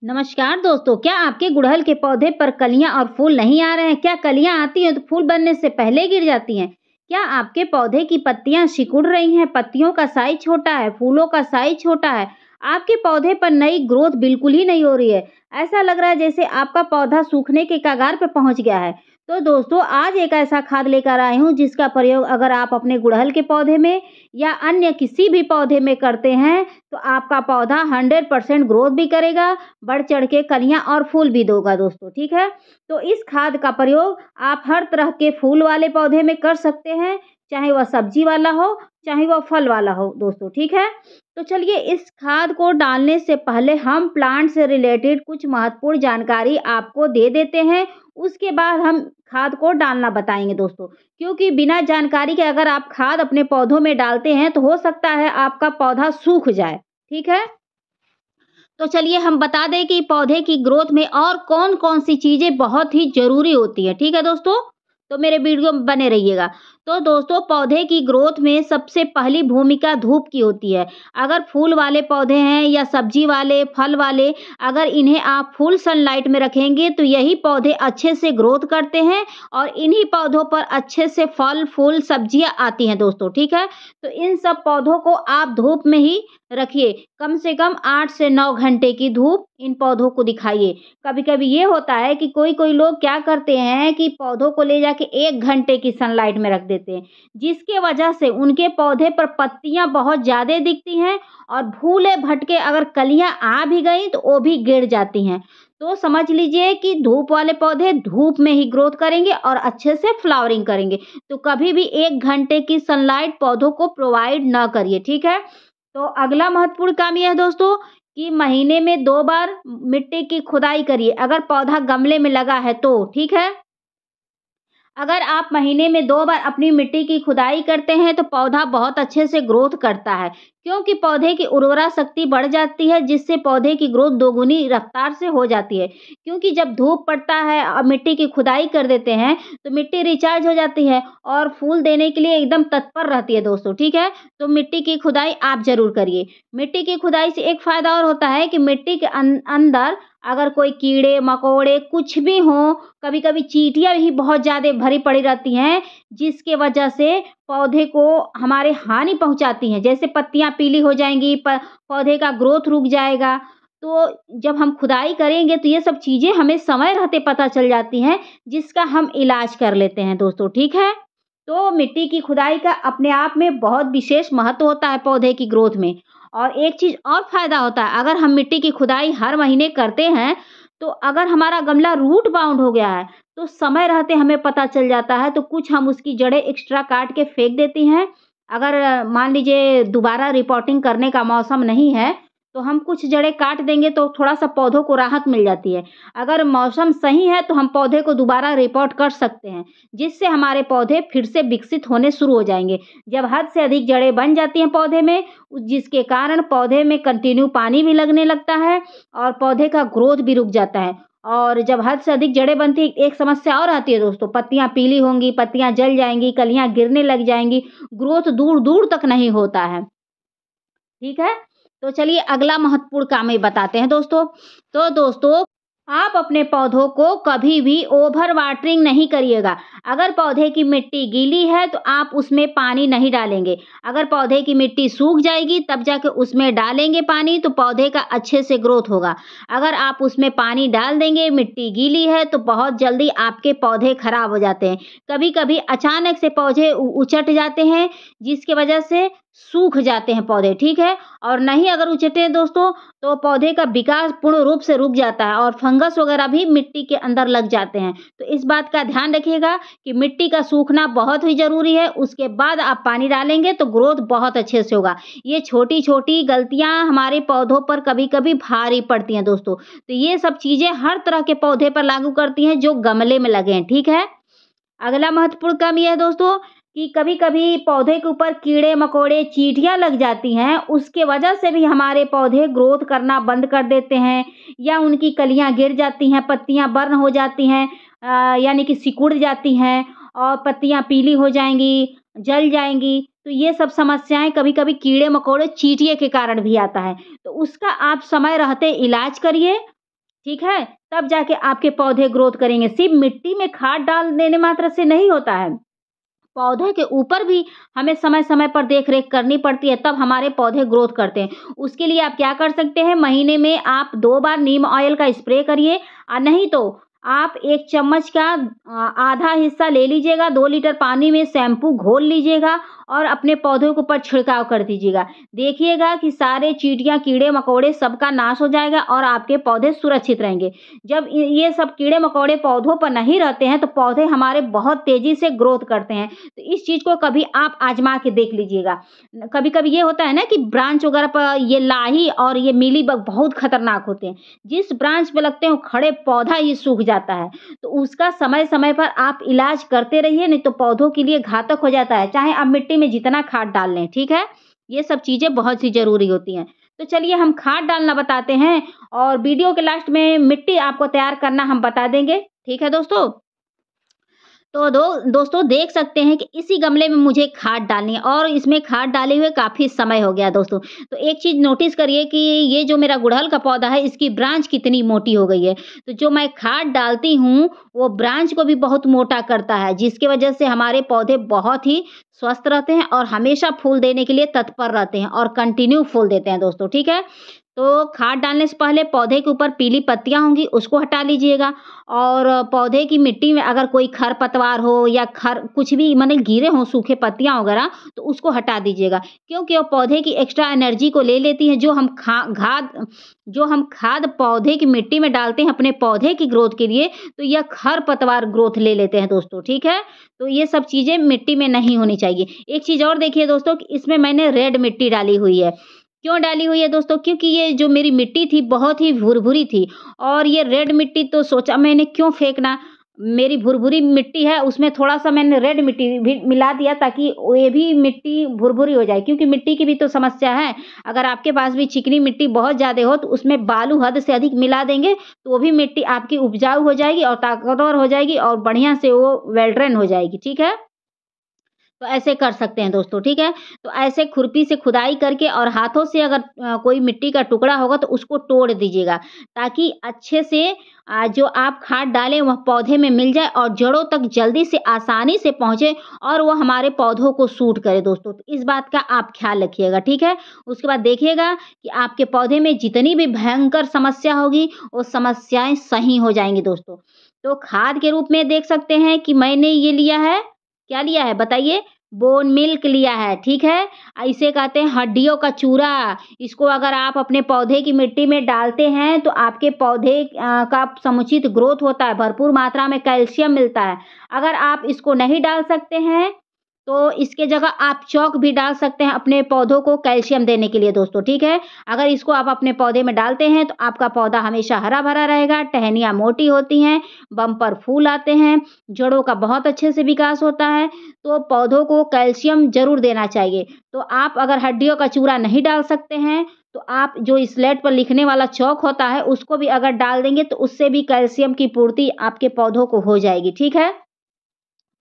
नमस्कार दोस्तों, क्या आपके गुड़हल के पौधे पर कलियां और फूल नहीं आ रहे हैं? क्या कलियां आती हैं तो फूल बनने से पहले गिर जाती हैं? क्या आपके पौधे की पत्तियां सिकुड़ रही हैं? पत्तियों का साइज छोटा है, फूलों का साइज छोटा है, आपके पौधे पर नई ग्रोथ बिल्कुल ही नहीं हो रही है। ऐसा लग रहा है जैसे आपका पौधा सूखने के कगार पर पहुंच गया है। तो दोस्तों, आज एक ऐसा खाद लेकर आई हूं जिसका प्रयोग अगर आप अपने गुड़हल के पौधे में या अन्य किसी भी पौधे में करते हैं तो आपका पौधा 100% ग्रोथ भी करेगा, बढ़ चढ़ के कलियाँ और फूल भी दोगा दोस्तों, ठीक है? तो इस खाद का प्रयोग आप हर तरह के फूल वाले पौधे में कर सकते हैं, चाहे वह सब्जी वाला हो, चाहे वह फल वाला हो दोस्तों, ठीक है? तो चलिए, इस खाद को डालने से पहले हम प्लांट से रिलेटेड कुछ महत्वपूर्ण जानकारी आपको दे देते हैं, उसके बाद हम खाद को डालना बताएँगे दोस्तों। क्योंकि बिना जानकारी के अगर आप खाद अपने पौधों में डालते हैं तो हो सकता है आपका पौधा सूख जाए, ठीक है? तो चलिए हम बता दें कि पौधे की ग्रोथ में और कौन-कौन सी चीज़ें बहुत ही ज़रूरी होती हैं, ठीक है दोस्तों? तो मेरे वीडियो में बने रहिएगा। तो दोस्तों, पौधे की ग्रोथ में सबसे पहली भूमिका धूप की होती है। अगर फूल वाले पौधे हैं या सब्जी वाले, फल वाले, अगर इन्हें आप फुल सनलाइट में रखेंगे तो यही पौधे अच्छे से ग्रोथ करते हैं और इन्हीं पौधों पर अच्छे से फल, फूल, सब्जियाँ आती हैं दोस्तों, ठीक है? तो इन सब पौधों को आप धूप में ही रखिए। कम से कम 8 से 9 घंटे की धूप इन पौधों को दिखाइए। कभी-कभी ये होता है कि कोई-कोई लोग क्या करते हैं कि पौधों को ले जाके 1 घंटे की सनलाइट में रख देते हैं, जिसके वजह से उनके पौधे पर पत्तियाँ बहुत ज़्यादा दिखती हैं और भूले-भटके अगर कलियाँ आ भी गई तो वो भी गिर जाती हैं। तो समझ लीजिए कि धूप वाले पौधे धूप में ही ग्रोथ करेंगे और अच्छे से फ्लावरिंग करेंगे। तो कभी भी 1 घंटे की सनलाइट पौधों को प्रोवाइड ना करिए, ठीक है? तो अगला महत्वपूर्ण काम ये है दोस्तों कि महीने में 2 बार मिट्टी की खुदाई करिए, अगर पौधा गमले में लगा है तो, ठीक है? अगर आप महीने में 2 बार अपनी मिट्टी की खुदाई करते हैं तो पौधा बहुत अच्छे से ग्रोथ करता है, क्योंकि पौधे की उर्वरा शक्ति बढ़ जाती है जिससे पौधे की ग्रोथ दोगुनी रफ्तार से हो जाती है। क्योंकि जब धूप पड़ता है और मिट्टी की खुदाई कर देते हैं तो मिट्टी रिचार्ज हो जाती है और फूल देने के लिए एकदम तत्पर रहती है दोस्तों, ठीक है? तो मिट्टी की खुदाई आप ज़रूर करिए। मिट्टी की खुदाई से एक फ़ायदा और होता है कि मिट्टी के अंदर अगर कोई कीड़े मकोड़े कुछ भी हों, कभी-कभी चींटियाँ भी बहुत ज़्यादा भरी पड़ी रहती हैं, जिसके वजह से पौधे को हमारे हानि पहुँचाती हैं। जैसे पत्तियाँ पीली हो जाएँगी, पौधे का ग्रोथ रुक जाएगा। तो जब हम खुदाई करेंगे तो ये सब चीज़ें हमें समय रहते पता चल जाती हैं, जिसका हम इलाज कर लेते हैं दोस्तों, ठीक है? तो मिट्टी की खुदाई का अपने आप में बहुत विशेष महत्व होता है पौधे की ग्रोथ में। और एक चीज़ और फ़ायदा होता है, अगर हम मिट्टी की खुदाई हर महीने करते हैं, तो अगर हमारा गमला रूट बाउंड हो गया है, तो समय रहते हमें पता चल जाता है, तो कुछ हम उसकी जड़ें एक्स्ट्रा काट के फेंक देती हैं। अगर मान लीजिए दोबारा रिपोर्टिंग करने का मौसम नहीं है, तो हम कुछ जड़ें काट देंगे तो थोड़ा-सा पौधों को राहत मिल जाती है। अगर मौसम सही है, तो हम पौधे को दोबारा रिपोर्ट कर सकते हैं, जिससे हमारे पौधे फिर से विकसित होने शुरू हो जाएँगे। जब हद से अधिक जड़ें बन जाती हैं पौधे में, जिसके कारण पौधे में कंटिन्यू पानी भी लगने लगता है और पौधे का ग्रोथ भी रुक जाता है। और जब हद से अधिक जड़ें बनती हैं, एक समस्या और आती है दोस्तों, पत्तियाँ पीली होंगी, पत्तियाँ जल जाएँगी, कलियाँ गिरने लग जाएँगी, ग्रोथ दूर-दूर तक नहीं होता है। ठीक है? तो चलिए अगला महत्वपूर्ण काम ये बताते हैं दोस्तों। तो दोस्तों, आप अपने पौधों को कभी भी ओवर वाटरिंग नहीं करिएगा। अगर पौधे की मिट्टी गीली है तो आप उसमें पानी नहीं डालेंगे। अगर पौधे की मिट्टी सूख जाएगी तब जाके उसमें डालेंगे पानी तो पौधे का अच्छे से ग्रोथ होगा। अगर आप उसमें पानी डाल देंगे, मिट्टी गीली है तो बहुत जल्दी आपके पौधे खराब हो जाते हैं। कभी-कभी अचानक से पौधे उचट जाते हैं, जिसकी वजह से सूख जाते हैं पौधे, ठीक है? और नहीं अगर उचटे दोस्तों तो पौधे का विकास पूर्ण रूप से रुक जाता है और फंगस वगैरह भी मिट्टी के अंदर लग जाते हैं। तो इस बात का ध्यान रखिएगा कि मिट्टी का सूखना बहुत ही ज़रूरी है, उसके बाद आप पानी डालेंगे तो ग्रोथ बहुत अच्छे से होगा। ये छोटी-छोटी गलतियाँ हमारे पौधों पर कभी-कभी भारी पड़ती हैं दोस्तों। तो ये सब चीज़ें हर तरह के पौधे पर लागू करती हैं जो गमले में लगे हैं, ठीक है? अगला महत्वपूर्ण काम ये है दोस्तों कि कभी-कभी पौधे के ऊपर कीड़े-मकोड़े, चींटियाँ लग जाती हैं, उसके वजह से भी हमारे पौधे ग्रोथ करना बंद कर देते हैं या उनकी कलियाँ गिर जाती हैं, पत्तियाँ बर्न हो जाती हैं, यानी कि सिकुड़ जाती हैं और पत्तियाँ पीली हो जाएँगी, जल जाएँगी। तो ये सब समस्याएँ कभी-कभी कीड़े-मकोड़े, चींटियों के कारण भी आता है। तो उसका आप समय रहते इलाज करिए ठीक है? तब जाके आपके पौधे ग्रोथ करेंगे। सिर्फ़ मिट्टी में खाद डाल देने मात्र से नहीं होता है। पौधे के ऊपर भी हमें समय-समय पर देख-रेख करनी पड़ती है, तब हमारे पौधे ग्रोथ करते हैं। उसके लिए आप क्या कर सकते हैं, महीने में आप 2 बार नीम ऑयल का स्प्रे करिए नहीं तो आप 1 चम्मच का आधा हिस्सा ले लीजिएगा, 2 लीटर पानी में शैम्पू घोल लीजिएगा और अपने पौधों के ऊपर छिड़काव कर दीजिएगा। देखिएगा कि सारे चींटियाँ, कीड़े-मकोड़े सबका नाश हो जाएगा और आपके पौधे सुरक्षित रहेंगे। जब ये सब कीड़े-मकोड़े पौधों पर नहीं रहते हैं, तो पौधे हमारे बहुत तेज़ी से ग्रोथ करते हैं। तो इस चीज़ को कभी आप आज़मा के देख लीजिएगा। कभी-कभी ये होता है ना कि ब्रांच वगैरह पर ये लाही और ये मीलीबग बहुत खतरनाक होते हैं। जिस ब्रांच पे लगते हैं, वो खड़े पौधा ही सूख जाता है। तो उसका समय-समय पर आप इलाज करते रहिए, नहीं तो पौधों के लिए घातक हो जाता है, चाहे आप मिट्टी में जितना खाद डाल लें, ठीक है? ये सब चीज़ें बहुत ही ज़रूरी होती हैं। तो चलिए हम खाद डालना बताते हैं और वीडियो के लास्ट में मिट्टी आपको तैयार करना हम बता देंगे, ठीक है दोस्तों? तो दोस्तों देख सकते हैं कि इसी गमले में मुझे खाद डालनी है और इसमें खाद डाले हुए काफ़ी समय हो गया दोस्तों। तो एक चीज़ नोटिस करिए कि ये जो मेरा गुड़हल का पौधा है इसकी ब्रांच कितनी मोटी हो गई है। तो जो मैं खाद डालती हूँ वो ब्रांच को भी बहुत मोटा करता है, जिसकी वजह से हमारे पौधे बहुत ही स्वस्थ रहते हैं और हमेशा फूल देने के लिए तत्पर रहते हैं और कंटिन्यू फूल देते हैं दोस्तों, ठीक है? तो खाद डालने से पहले पौधे के ऊपर पीली पत्तियाँ होंगी, उसको हटा लीजिएगा और पौधे की मिट्टी में अगर कोई खरपतवार हो या खर कुछ भी माने गिरे हों सूखे पत्तियाँ वगैरह, तो उसको हटा दीजिएगा। क्योंकि वो पौधे की एक्स्ट्रा एनर्जी को ले लेती हैं, जो हम खाद पौधे की मिट्टी में डालते हैं अपने पौधे की ग्रोथ के लिए, तो यह खरपतवार ग्रोथ ले लेते हैं दोस्तों, ठीक है? तो ये सब चीज़ें मिट्टी में नहीं होनी चाहिए। एक चीज़ और देखिए दोस्तों कि इसमें मैंने रेड मिट्टी डाली हुई है। क्यों डाली हुई है दोस्तों? क्योंकि ये जो मेरी मिट्टी थी बहुत ही भुरभुरी थी और ये रेड मिट्टी तो सोचा मैंने क्यों फेंकना, मेरी भुरभुरी मिट्टी है उसमें थोड़ा-सा मैंने रेड मिट्टी भी मिला दिया ताकि ये भी मिट्टी भुरभुरी हो जाए क्योंकि मिट्टी की भी तो समस्या है। अगर आपके पास भी चिकनी मिट्टी बहुत ज़्यादा हो तो उसमें बालू हद से अधिक मिला देंगे तो वो भी मिट्टी आपकी उपजाऊ हो जाएगी और ताकतवर हो जाएगी और बढ़िया से वो वेल ड्रेन हो जाएगी, ठीक है? तो ऐसे कर सकते हैं दोस्तों, ठीक है? तो ऐसे खुरपी से खुदाई करके और हाथों से अगर कोई मिट्टी का टुकड़ा होगा तो उसको तोड़ दीजिएगा, ताकि अच्छे से जो आप खाद डालें वह पौधे में मिल जाए और जड़ों तक जल्दी से आसानी से पहुँचे और वह हमारे पौधों को सूट करे दोस्तों। तो इस बात का आप ख़्याल रखिएगा, ठीक है? उसके बाद देखिएगा कि आपके पौधे में जितनी भी भयंकर समस्या होगी, वो समस्याएँ सही हो जाएँगी दोस्तों। तो खाद के रूप में देख सकते हैं कि मैंने ये लिया है, क्या लिया है बताइए? बोन मिल्क लिया है, ठीक है? इसे कहते हैं हड्डियों का चूरा। इसको अगर आप अपने पौधे की मिट्टी में डालते हैं, तो आपके पौधे का समुचित ग्रोथ होता है, भरपूर मात्रा में कैल्शियम मिलता है। अगर आप इसको नहीं डाल सकते हैं, तो इसके जगह आप चॉक भी डाल सकते हैं अपने पौधों को कैल्शियम देने के लिए दोस्तों, ठीक है? अगर इसको आप अपने पौधे में डालते हैं, तो आपका पौधा हमेशा हरा-भरा रहेगा, टहनियाँ मोटी होती हैं, बम्पर फूल आते हैं, जड़ों का बहुत अच्छे से विकास होता है। तो पौधों को कैल्शियम ज़रूर देना चाहिए। तो आप अगर हड्डियों का चूरा नहीं डाल सकते हैं, तो आप जो स्लेट पर लिखने वाला चॉक होता है, उसको भी अगर डाल देंगे, तो उससे भी कैल्शियम की पूर्ति आपके पौधों को हो जाएगी, ठीक है?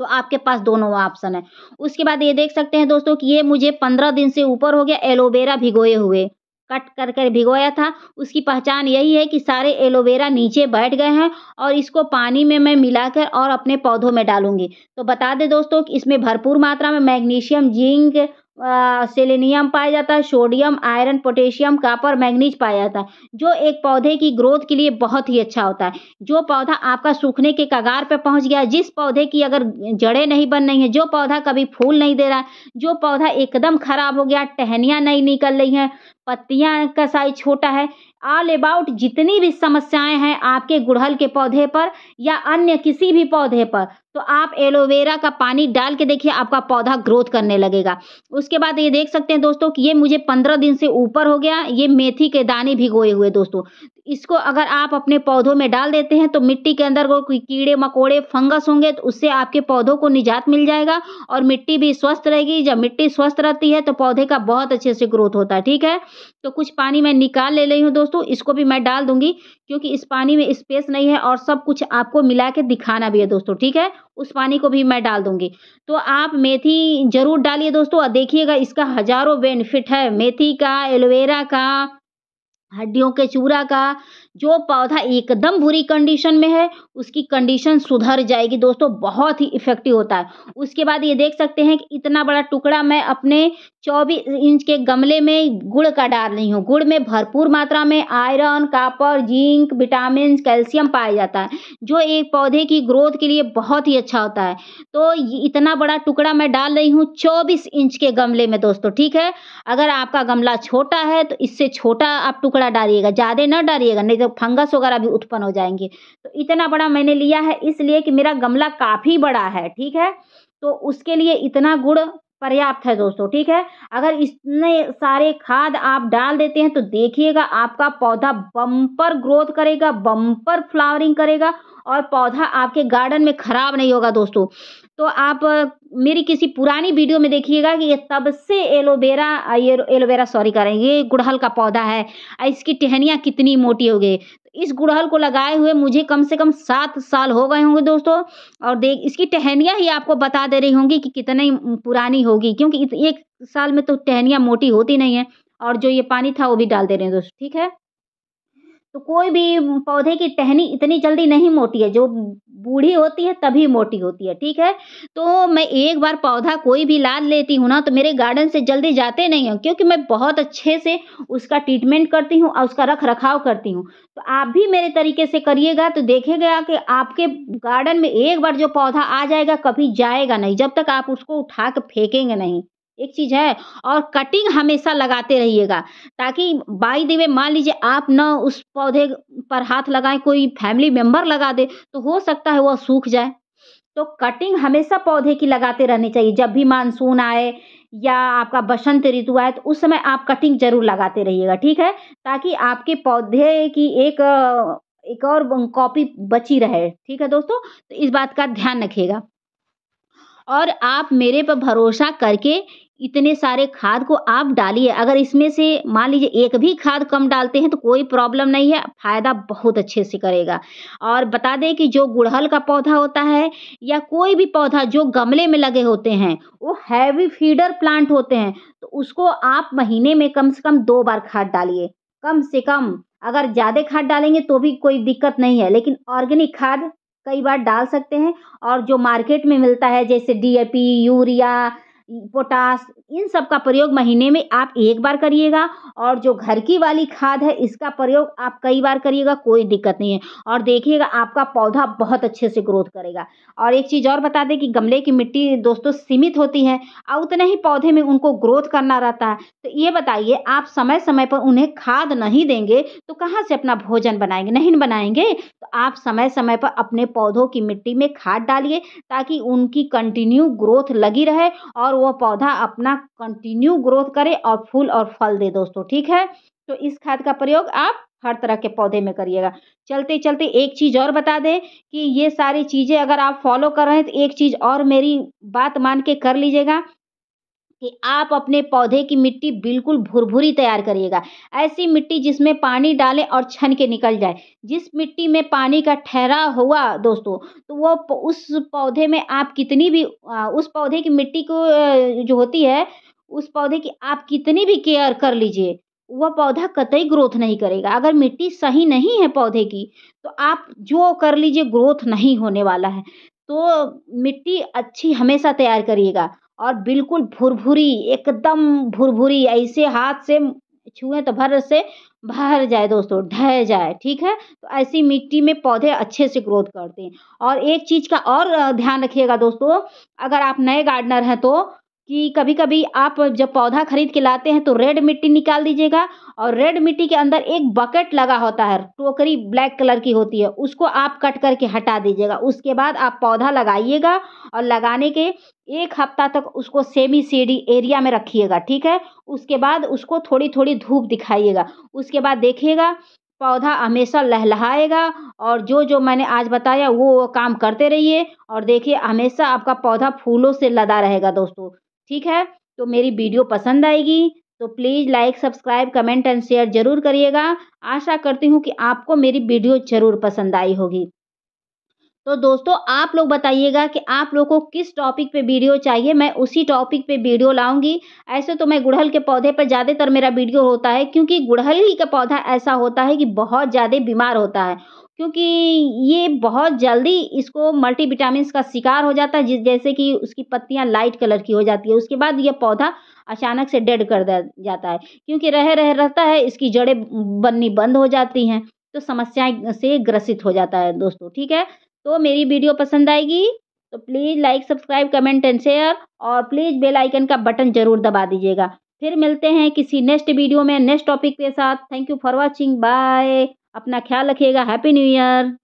तो आपके पास दोनों ऑप्शन है। उसके बाद ये देख सकते हैं दोस्तों कि ये मुझे 15 दिन से ऊपर हो गया एलोवेरा भिगोए हुए। कट कर कर भिगोया था, उसकी पहचान यही है कि सारे एलोवेरा नीचे बैठ गए हैं और इसको पानी में मैं मिलाकर और अपने पौधों में डालूँगी। तो बता दें दोस्तों कि इसमें भरपूर मात्रा में मैग्नीशियम, जिंक सेलेनियम पाया जाता है, sodium, iron, potassium, copper, manganese पाया जाता है, जो एक पौधे की ग्रोथ के लिए बहुत ही अच्छा होता है। जो पौधा आपका सूखने के कगार पे पहुँच गया, जिस पौधे की अगर जड़ें नहीं बन रही हैं, जो पौधा कभी फूल नहीं दे रहा है, जो पौधा एकदम खराब हो गया, टहनियाँ नहीं निकल रही हैं, पत्तियाँ का साइज़ छोटा है, ऑल अबाउट जितनी भी समस्याएँ हैं आपके गुड़हल के पौधे पर या अन्य किसी भी पौधे पर, तो आप एलोवेरा का पानी डाल के देखिए आपका पौधा ग्रोथ करने लगेगा। उसके बाद ये देख सकते हैं दोस्तों कि ये मुझे 15 दिन से ऊपर हो गया, ये मेथी के दाने भिगोए हुए दोस्तों। इसको अगर आप अपने पौधों में डाल देते हैं तो मिट्टी के अंदर वो कोई कीड़े-मकोड़े, फंगस होंगे तो उससे आपके पौधों को निजात मिल जाएगा और मिट्टी भी स्वस्थ रहेगी। जब मिट्टी स्वस्थ रहती है तो पौधे का बहुत अच्छे से ग्रोथ होता है, ठीक है? तो कुछ पानी मैं निकाल ले रही हूँ दोस्तों, इसको भी मैं डाल दूँगी क्योंकि इस पानी में स्पेस नहीं है और सब कुछ आपको मिला के दिखाना भी है दोस्तों, ठीक है? उस पानी को भी मैं डाल दूँगी। तो आप मेथी ज़रूर डालिए दोस्तों और देखिएगा इसका हज़ारों बेनिफिट है, मेथी का, एलोवेरा का, हड्डियों के चूरा का, जो पौधा एकदम बुरी कंडीशन में है, उसकी कंडीशन सुधर जाएगी दोस्तों, बहुत ही इफ़ेक्टिव होता है। उसके बाद ये देख सकते हैं कि इतना बड़ा टुकड़ा मैं अपने 24 इंच के गमले में गुड़ का डाल रही हूँ। गुड़ में भरपूर मात्रा में iron, copper, zinc, vitamins, calcium पाया जाता है, जो एक पौधे की ग्रोथ के लिए बहुत ही अच्छा होता है। तो ये इतना बड़ा टुकड़ा मैं डाल रही हूँ 24 इंच के गमले में दोस्तों, ठीक है? अगर आपका गमला छोटा है तो इससे छोटा आप टुकड़ा डालिएगा, ज़्यादा ना डालिएगा, नहीं तो फंगस वगैरह भी उत्पन्न हो जाएँगे। तो इतना बड़ा मैंने लिया है इसलिए कि मेरा गमला काफ़ी बड़ा है, ठीक है? तो उसके लिए इतना गुड़ पर्याप्त है दोस्तों, ठीक है? अगर इतने सारे खाद आप डाल देते हैं तो देखिएगा आपका पौधा बम्पर ग्रोथ करेगा, बम्पर फ्लावरिंग करेगा और पौधा आपके गार्डन में खराब नहीं होगा दोस्तों। तो आप मेरी किसी पुरानी वीडियो में देखिएगा कि ये तब से ये एलोवेरा सॉरी कह रहे हैं, ये गुड़हल का पौधा है। इसकी टहनियाँ कितनी मोटी हो गई। इस गुड़हल को लगाए हुए मुझे कम से कम 7 साल हो गए होंगे दोस्तों, और देख इसकी टहनियाँ ही आपको बता दे रही होंगी कि कितनी पुरानी होगी, क्योंकि 1 साल में तो टहनियाँ मोटी होती नहीं है, और जो ये पानी था वो भी डाल दे रहे हैं दोस्तों, ठीक है? तो कोई भी पौधे की टहनी इतनी जल्दी नहीं मोटी है, जो बूढ़ी होती है तभी मोटी होती है, ठीक है? तो मैं एक बार पौधा कोई भी ला लेती हूँ ना, तो मेरे गार्डन से जल्दी जाते नहीं हैं, क्योंकि मैं बहुत अच्छे से उसका ट्रीटमेंट करती हूँ और उसका रख-रखाव करती हूँ। तो आप भी मेरे तरीके से करिएगा तो देखिएगा कि आपके गार्डन में एक बार जो पौधा आ जाएगा, कभी जाएगा नहीं, जब तक आप उसको उठा के फेंकेंगे नहीं। एक चीज़ है, और कटिंग हमेशा लगाते रहिएगा, ताकि बाय द वे मान लीजिए आप ना उस पौधे पर हाथ लगाएँ, कोई फैमिली मेंबर लगा दे, तो हो सकता है वो सूख जाए। तो कटिंग हमेशा पौधे की लगाते रहनी चाहिए। जब भी मानसून आए या आपका बसंत ऋतु आए, तो उस समय आप कटिंग ज़रूर लगाते रहिएगा, ठीक है? ताकि आपके पौधे की एक और कॉपी बची रहे, ठीक है दोस्तों? तो इस बात का ध्यान रखिएगा। और आप मेरे पे भरोसा करके इतने सारे खाद को आप डालिए। अगर इसमें से मान लीजिए एक भी खाद कम डालते हैं तो कोई प्रॉब्लम नहीं है, फ़ायदा बहुत अच्छे से करेगा। और बता दें कि जो गुड़हल का पौधा होता है या कोई भी पौधा जो गमले में लगे होते हैं, वो हैवी फीडर प्लांट होते हैं, तो उसको आप महीने में कम से कम 2 बार खाद डालिए, कम से कम। अगर ज़्यादा खाद डालेंगे तो भी कोई दिक्कत नहीं है, लेकिन ऑर्गेनिक खाद कई बार डाल सकते हैं। और जो मार्केट में मिलता है जैसे डीएपी, यूरिया, पोटाश, इन सब का प्रयोग महीने में आप 1 बार करिएगा, और जो घर की वाली खाद है इसका प्रयोग आप कई बार करिएगा, कोई दिक्कत नहीं है। और देखिएगा आपका पौधा बहुत अच्छे से ग्रोथ करेगा। और एक चीज़ और बता दें कि गमले की मिट्टी दोस्तों सीमित होती है, और उतने ही पौधे में उनको ग्रोथ करना रहता है। तो ये बताइए, आप समय-समय पर उन्हें खाद नहीं देंगे तो कहाँ से अपना भोजन बनाएँगे? नहीं बनाएँगे। तो आप समय-समय पर अपने पौधों की मिट्टी में खाद डालिए, ताकि उनकी कंटिन्यू ग्रोथ लगी रहे और वो पौधा अपना कंटिन्यू ग्रोथ करे और फूल और फल दे दोस्तों, ठीक है? तो इस खाद का प्रयोग आप हर तरह के पौधे में करिएगा। चलते-चलते एक चीज़ और बता दें कि ये सारी चीज़ें अगर आप फ़ॉलो कर रहे हैं, तो एक चीज़ और मेरी बात मान के कर लीजिएगा कि आप अपने पौधे की मिट्टी बिल्कुल भुरभुरी तैयार करिएगा। ऐसी मिट्टी जिसमें पानी डालें और छन के निकल जाए। जिस मिट्टी में पानी का ठहराव हुआ दोस्तों, तो वो उस पौधे में आप कितनी भी उस पौधे की मिट्टी को जो होती है, उस पौधे की आप कितनी भी केयर कर लीजिए, वह पौधा कतई ग्रोथ नहीं करेगा। अगर मिट्टी सही नहीं है पौधे की, तो आप जो कर लीजिए ग्रोथ नहीं होने वाला है। तो मिट्टी अच्छी हमेशा तैयार करिएगा, और बिल्कुल भुरभुरी, एकदम भुरभुरी, ऐसे हाथ से छुएँ तो भर से भर जाए दोस्तों, ढह जाए, ठीक है? तो ऐसी मिट्टी में पौधे अच्छे से ग्रोथ करते हैं। और एक चीज़ का और ध्यान रखिएगा दोस्तों, अगर आप नए गार्डनर हैं तो, कि कभी-कभी आप जब पौधा खरीद के लाते हैं तो रेड मिट्टी निकाल दीजिएगा, और रेड मिट्टी के अंदर एक बकेट लगा होता है, टोकरी ब्लैक कलर की होती है, उसको आप कट करके हटा दीजिएगा। उसके बाद आप पौधा लगाइएगा, और लगाने के 1 हफ्ता तक उसको सेमी शेडी एरिया में रखिएगा, ठीक है? उसके बाद उसको थोड़ी-थोड़ी धूप दिखाइएगा। उसके बाद देखिएगा पौधा हमेशा लहलहाएगा, और जो-जो मैंने आज बताया वो काम करते रहिए, और देखिए हमेशा आपका पौधा फूलों से लदा रहेगा दोस्तों, ठीक है? तो मेरी वीडियो पसंद आएगी तो please like, subscribe, comment and share ज़रूर करिएगा। आशा करती हूँ कि आपको मेरी वीडियो ज़रूर पसंद आई होगी। तो दोस्तों आप लोग बताइएगा कि आप लोग को किस टॉपिक पे वीडियो चाहिए, मैं उसी टॉपिक पे वीडियो लाऊँगी। ऐसे तो मैं गुड़हल के पौधे पर ज़्यादातर मेरा वीडियो होता है, क्योंकि गुड़हल ही का पौधा ऐसा होता है कि बहुत ज़्यादा बीमार होता है। क्योंकि ये बहुत जल्दी इसको मल्टीविटामिन्स का शिकार हो जाता है, जैसे कि उसकी पत्तियाँ लाइट कलर की हो जाती है। उसके बाद ये पौधा अचानक से डेड कर द जाता है, क्योंकि रहता है, इसकी जड़ें बननी बंद हो जाती हैं, तो समस्याएँ से ग्रसित हो जाता है दोस्तों, ठीक है? तो मेरी वीडियो पसंद आएगी तो please like, subscribe, comment and share, और प्लीज़ बेल आइकन का बटन ज़रूर दबा दीजिएगा। फिर मिलते हैं किसी नेक्स्ट वीडियो में नेक्स्ट टॉपिक के साथ। Thank you for watching, bye. अपना ख्याल रखिएगा। Happy new year.